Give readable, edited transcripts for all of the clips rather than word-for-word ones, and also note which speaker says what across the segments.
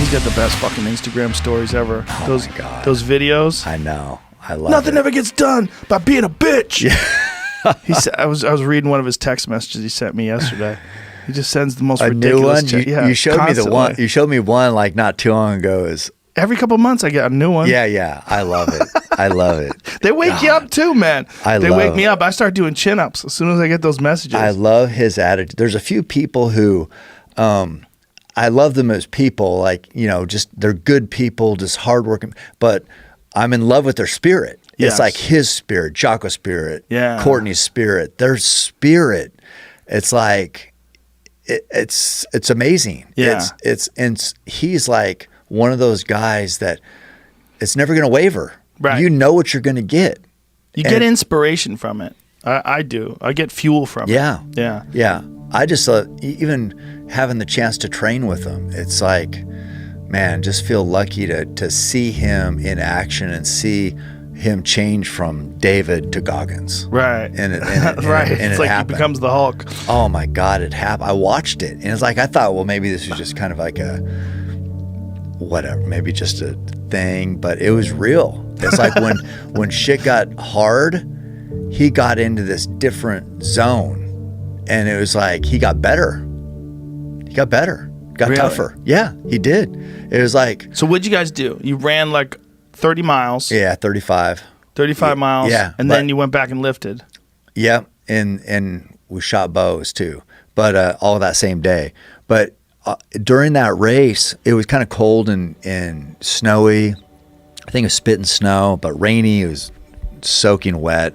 Speaker 1: He's got the best fucking Instagram stories ever.
Speaker 2: Oh my God.
Speaker 1: Those videos.
Speaker 2: I know. I love
Speaker 1: Nothing
Speaker 2: it.
Speaker 1: ever gets done by being a bitch.
Speaker 2: Yeah.
Speaker 1: He said, I was reading one of his text messages he sent me yesterday. He just sends the most
Speaker 2: A
Speaker 1: ridiculous
Speaker 2: new one? You showed me the one. You showed me one like not too long ago. Is
Speaker 1: every couple of months I get a new one.
Speaker 2: Yeah. I love it. I love it.
Speaker 1: They wake you up too, man. They wake me
Speaker 2: it.
Speaker 1: up. I start doing chin-ups as soon as I get those messages.
Speaker 2: I love his attitude. There's a few people who, I love them as people, like, just they're good people, just hardworking, but I'm in love with their spirit.
Speaker 1: Yes.
Speaker 2: It's like his spirit, Jocko's spirit,
Speaker 1: Yeah.
Speaker 2: Courtney's spirit, their spirit. It's like, it's amazing.
Speaker 1: Yeah.
Speaker 2: And he's like one of those guys that it's never going to waver.
Speaker 1: Right.
Speaker 2: You know what you're going to get.
Speaker 1: You get inspiration from it. I do. I get fuel from it.
Speaker 2: Yeah.
Speaker 1: Yeah.
Speaker 2: Yeah. I just, even having the chance to train with him, it's like, man, just feel lucky to see him in action and see him change from David to Goggins.
Speaker 1: Right.
Speaker 2: And it
Speaker 1: right.
Speaker 2: And
Speaker 1: it's
Speaker 2: it
Speaker 1: like
Speaker 2: happened.
Speaker 1: he becomes the Hulk.
Speaker 2: Oh my God, it happened. I watched it. And it's like, I thought, well, maybe this was just kind of like a, whatever, maybe just a thing, but it was real. It's like when shit got hard, he got into this different zone. And it was like, he got better. Got
Speaker 1: Really?
Speaker 2: tougher. Yeah, he did. It was like.
Speaker 1: So what'd you guys do? You ran like 30 miles.
Speaker 2: Yeah, 35.
Speaker 1: 35 miles.
Speaker 2: Yeah.
Speaker 1: And then you went back and lifted.
Speaker 2: Yeah, and we shot bows too, but all that same day. But during that race, it was kind of cold and snowy. I think it was spitting snow, but rainy. It was soaking wet.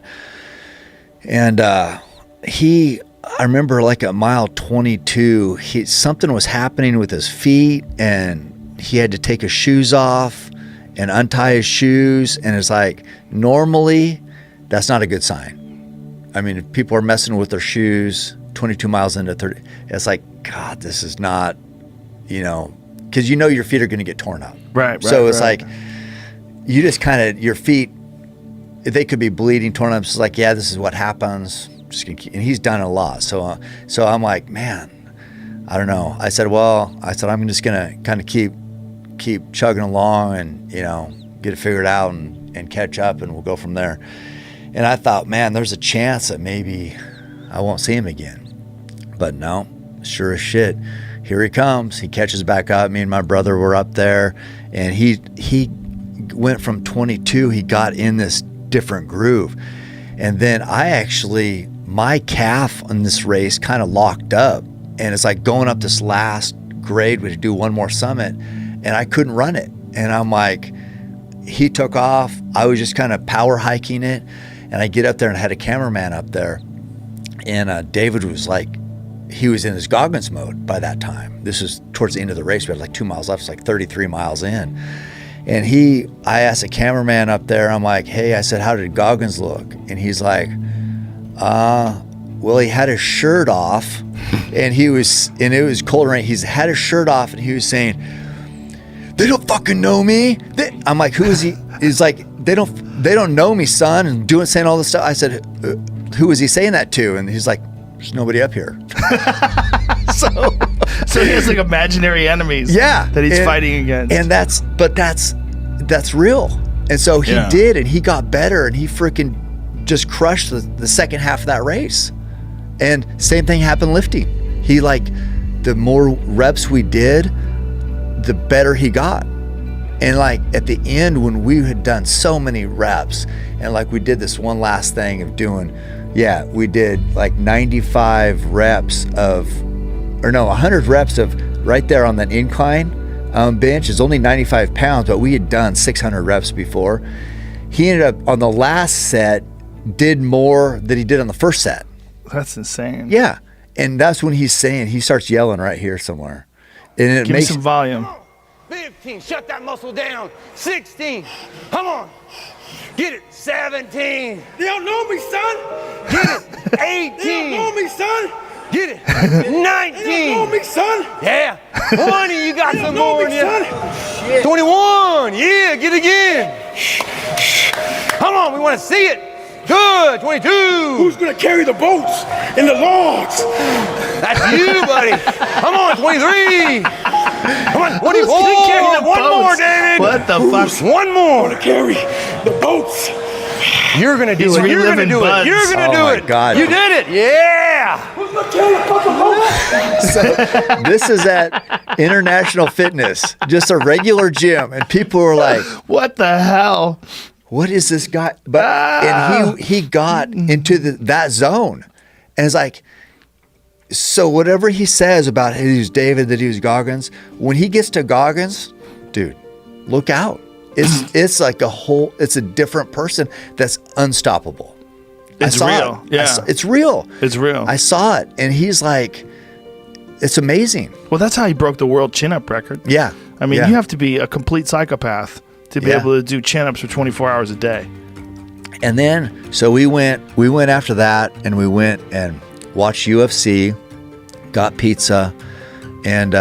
Speaker 2: And I remember like at mile 22, something was happening with his feet, and he had to take his shoes off and untie his shoes. And it's like, normally, that's not a good sign. I mean, if people are messing with their shoes 22 miles into 30, it's like, God, this is not, because your feet are going to get torn up.
Speaker 1: Right.
Speaker 2: So it's like, you just kind of, your feet, they could be bleeding, torn up. It's like, yeah, this is what happens. And he's done a lot. So I'm like, man, I don't know. I said, I'm just going to kind of keep chugging along and, get it figured out and catch up, and we'll go from there. And I thought, man, there's a chance that maybe I won't see him again. But no, sure as shit, here he comes. He catches back up. Me and my brother were up there, and he went from 22. He got in this different groove. And then my calf on this race kind of locked up, and it's like going up this last grade, we had to do one more summit, and I couldn't run it. And I'm like, he took off. I was just kind of power hiking it, and I get up there and I had a cameraman up there, and David was like, he was in his Goggins mode by that time. This is towards the end of the race. We had like 2 miles left. It's like 33 miles in. And I asked the cameraman up there, I'm like, hey, I said, how did Goggins look? And he's like, well, he had his shirt off, and it was cold rain. He's had his shirt off, and he was saying, they don't fucking know me. I'm like, who is he? He's like, they don't know me, son, and saying all this stuff. I said, who is he saying that to? And he's like, there's nobody up here.
Speaker 1: So he has like imaginary enemies.
Speaker 2: Yeah,
Speaker 1: that he's fighting against.
Speaker 2: And that's real. And so he did, and he got better, and he freaking just crushed the second half of that race. And same thing happened lifting. He the more reps we did, the better he got. And at the end, when we had done so many reps, and we did this one last thing of doing, we did 95 reps 100 reps of right there on that incline bench. Is only 95 pounds, but we had done 600 reps before. He ended up on the last set, did more than he did on the first set.
Speaker 1: That's insane.
Speaker 2: Yeah. And that's when he starts yelling right here somewhere. And it
Speaker 1: Give
Speaker 2: makes
Speaker 1: me some volume.
Speaker 3: 15, shut that muscle down. 16, come on. Get it. 17.
Speaker 4: They don't know me, son.
Speaker 3: Get it. 18.
Speaker 4: They don't know me, son.
Speaker 3: Get it. 19.
Speaker 4: They don't know me, son.
Speaker 3: Yeah. 20, you got
Speaker 4: They
Speaker 3: some
Speaker 4: don't know
Speaker 3: more
Speaker 4: me,
Speaker 3: in you.
Speaker 4: son.
Speaker 3: 21, yeah, get it again. Come on, we want to see it. Good, 22.
Speaker 4: Who's gonna carry the boats and the logs?
Speaker 3: That's you, buddy. Come on, 23. Come on, what do you? Oh, one more, David.
Speaker 1: What the fuck?
Speaker 3: One more.
Speaker 4: Carry the boats.
Speaker 3: You're gonna do
Speaker 1: He's
Speaker 3: it. You're gonna
Speaker 1: reliving
Speaker 3: do
Speaker 1: buds.
Speaker 3: it. You're gonna
Speaker 2: Oh
Speaker 3: do
Speaker 2: my
Speaker 3: it.
Speaker 2: God.
Speaker 3: You did it. Yeah.
Speaker 4: Who's gonna carry the fucking boats?
Speaker 2: This is at International Fitness, just a regular gym, and people were like,
Speaker 1: What the hell?
Speaker 2: "What is this guy?" But and he got into that zone, and it's like, so whatever he says about he was David, that he was Goggins, when he gets to Goggins, dude, look out! It's like it's a different person that's unstoppable.
Speaker 1: It's real. Yeah.
Speaker 2: It's real.
Speaker 1: It's real.
Speaker 2: I saw it, and he's like, it's amazing.
Speaker 1: Well, that's how he broke the world chin-up record.
Speaker 2: Yeah.
Speaker 1: I mean,
Speaker 2: Yeah.
Speaker 1: you have to be a complete psychopath to be
Speaker 2: Yeah.
Speaker 1: able to do chin-ups for 24 hours a day.
Speaker 2: And then, so we went after that, and we went and watched UFC, got pizza, and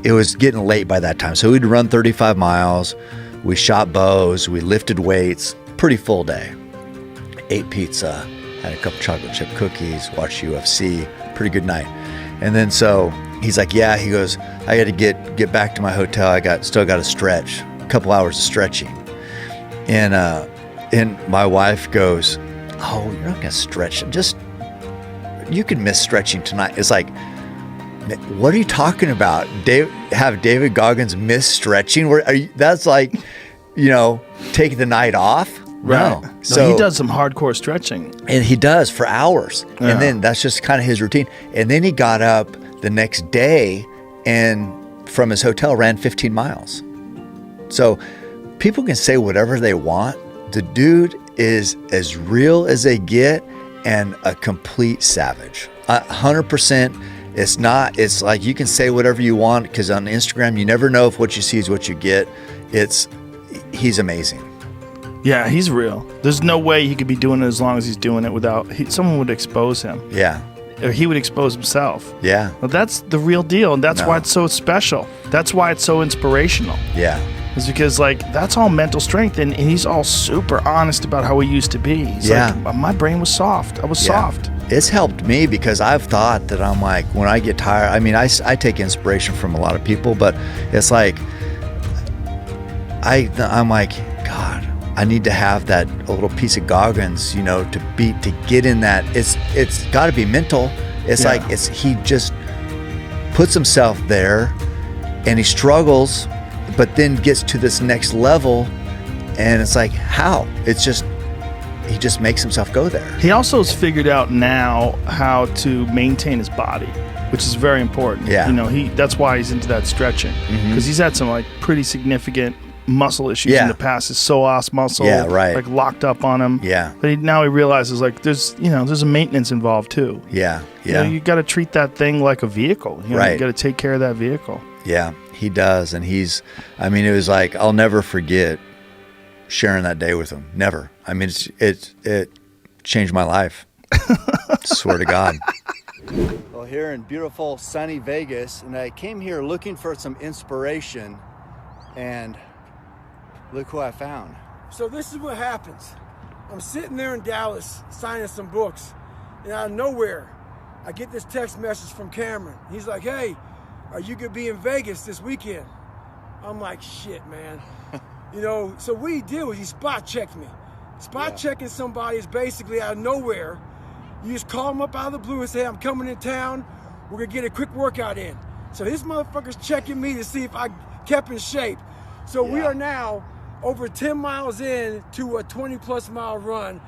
Speaker 2: it was getting late by that time. So we'd run 35 miles, we shot bows, we lifted weights, pretty full day. Ate pizza, had a couple chocolate chip cookies, watched UFC, pretty good night. And then so he's like, yeah, he goes, I got to get back to my hotel. Still got to stretch, a couple hours of stretching. And my wife goes, oh, you're not going to stretch. You can miss stretching tonight. It's like, what are you talking about? Have David Goggins miss stretching? That's like, taking the night off?
Speaker 1: Right.
Speaker 2: No.
Speaker 1: So he does some hardcore stretching.
Speaker 2: And he does for hours.
Speaker 1: Yeah.
Speaker 2: And then that's just kind of his routine. And then he got up the next day and from his hotel ran 15 miles. So people can say whatever they want. The dude is as real as they get and a complete savage. 100%. It's like you can say whatever you want because on Instagram, you never know if what you see is what you get. He's amazing.
Speaker 1: Yeah, he's real. There's no way he could be doing it as long as he's doing it without someone would expose him.
Speaker 2: Yeah.
Speaker 1: Or he would expose himself.
Speaker 2: Yeah.
Speaker 1: Well, that's the real deal, and that's why it's so special. That's why it's so inspirational.
Speaker 2: Yeah.
Speaker 1: It's because that's all mental strength, and he's all super honest about how he used to be. He's like, my brain was soft. I was soft.
Speaker 2: It's helped me because I've thought that I'm like, when I get tired, I mean, I take inspiration from a lot of people, but it's like, I'm like, God, I need to have that a little piece of Goggins, to get in that. It's got to be mental. It's like he just puts himself there, and he struggles, but then gets to this next level, and it's like how? He just makes himself go there.
Speaker 1: He also has figured out now how to maintain his body, which is very important.
Speaker 2: Yeah.
Speaker 1: That's why he's into that stretching because he's had some pretty significant muscle issues in the past. His psoas muscle, locked up on him.
Speaker 2: Yeah.
Speaker 1: But now he realizes there's a maintenance involved too.
Speaker 2: Yeah. Yeah.
Speaker 1: You got to treat that thing like a vehicle. You got to take care of that vehicle.
Speaker 2: Yeah, he does, and it was like I'll never forget sharing that day with him. Never. I mean, it changed my life. Swear to God. Well, here in beautiful sunny Vegas, and I came here looking for some inspiration, and look who I found.
Speaker 4: So this is what happens. I'm sitting there in Dallas signing some books, and out of nowhere, I get this text message from Cameron. He's like, hey, are you gonna be in Vegas this weekend? I'm like, shit, man. So what he did was he spot checked me. Checking somebody is basically out of nowhere. You just call them up out of the blue and say, I'm coming in town. We're gonna get a quick workout in. So this motherfucker's checking me to see if I kept in shape. So we are now over 10 miles in to a 20+ mile run.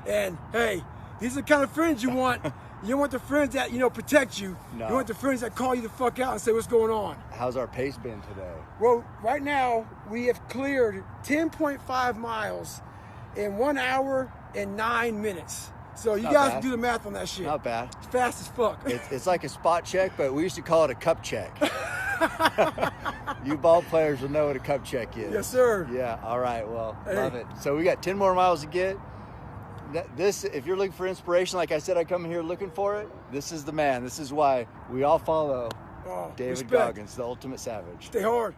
Speaker 4: And hey, these are the kind of friends you want. You don't want the friends that, protect you.
Speaker 2: No.
Speaker 4: You want the friends that call you the fuck out and say what's going on.
Speaker 2: How's our pace been today?
Speaker 4: Well, right now, we have cleared 10.5 miles in 1 hour and 9 minutes. So you guys do the math on that shit.
Speaker 2: Not bad.
Speaker 4: It's fast as fuck.
Speaker 2: It's like a spot check, but we used to call it a cup check. You ball players will know what a cup check is.
Speaker 4: Yes, sir.
Speaker 2: Yeah, all right, well, love it. So we got 10 more miles to get. If you're looking for inspiration, like I said, I come here looking for it. This is the man. This is why we all follow David
Speaker 4: respect.
Speaker 2: Goggins, the ultimate savage.
Speaker 4: Stay hard.